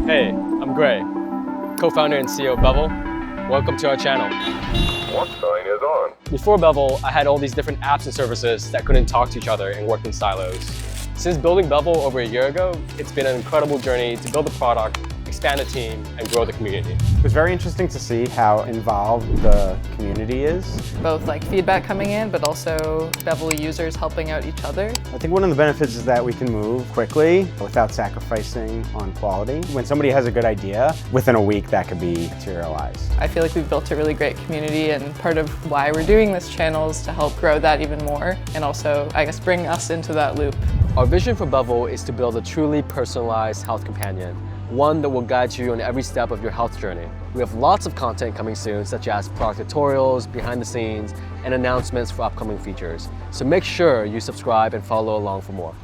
Hey, I'm Gray, co-founder and CEO of Bevel. Welcome to our channel. What sign is on? Before Bevel, I had all these different apps and services that couldn't talk to each other and work in silos. Since building Bevel over a year ago, it's been an incredible journey to build a product, expand the team, and grow the community. It was very interesting to see how involved the community is. Both like feedback coming in, but also Bevel users helping out each other. I think one of the benefits is that we can move quickly without sacrificing on quality. When somebody has a good idea, within a week that could be materialized. I feel like we've built a really great community, and part of why we're doing this channel is to help grow that even more, and also, I guess, bring us into that loop. Our vision for Bevel is to build a truly personalized health companion, one that will guide you on every step of your health journey. We have lots of content coming soon, such as product tutorials, behind the scenes, and announcements for upcoming features. So make sure you subscribe and follow along for more.